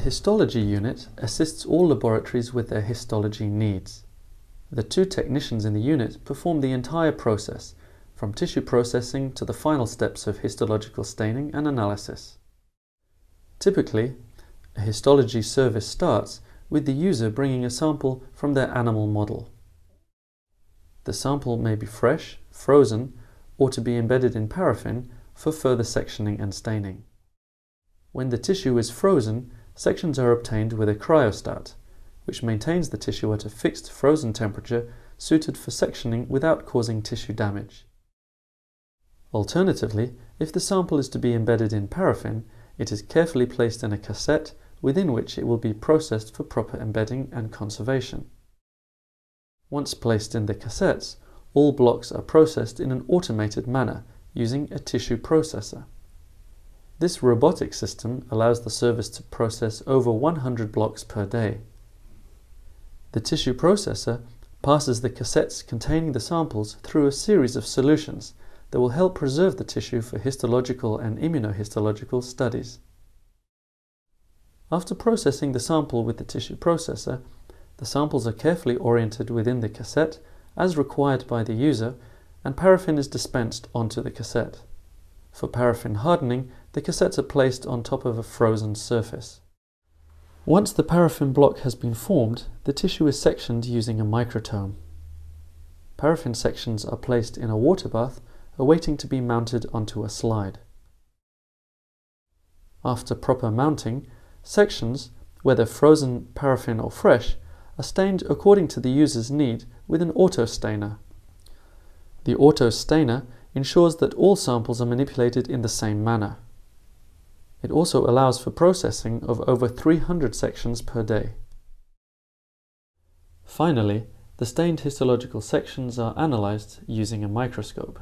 histology unit assists all laboratories with their histology needs. The 2 technicians in the unit perform the entire process, from tissue processing to the final steps of histological staining and analysis. Typically, a histology service starts with the user bringing a sample from their animal model. The sample may be fresh, frozen, or to be embedded in paraffin for further sectioning and staining. When the tissue is frozen, sections are obtained with a cryostat, which maintains the tissue at a fixed frozen temperature suited for sectioning without causing tissue damage. Alternatively, if the sample is to be embedded in paraffin, it is carefully placed in a cassette within which it will be processed for proper embedding and conservation. Once placed in the cassettes, all blocks are processed in an automated manner using a tissue processor. This robotic system allows the service to process over 100 blocks per day. The tissue processor passes the cassettes containing the samples through a series of solutions that will help preserve the tissue for histological and immunohistological studies. After processing the sample with the tissue processor, the samples are carefully oriented within the cassette as required by the user, and paraffin is dispensed onto the cassette. For paraffin hardening, the cassettes are placed on top of a frozen surface. Once the paraffin block has been formed, the tissue is sectioned using a microtome. Paraffin sections are placed in a water bath, awaiting to be mounted onto a slide. After proper mounting, sections, whether frozen, paraffin or fresh, are stained according to the user's need with an auto stainer. The auto stainer ensures that all samples are manipulated in the same manner. It also allows for processing of over 300 sections per day. Finally, the stained histological sections are analyzed using a microscope.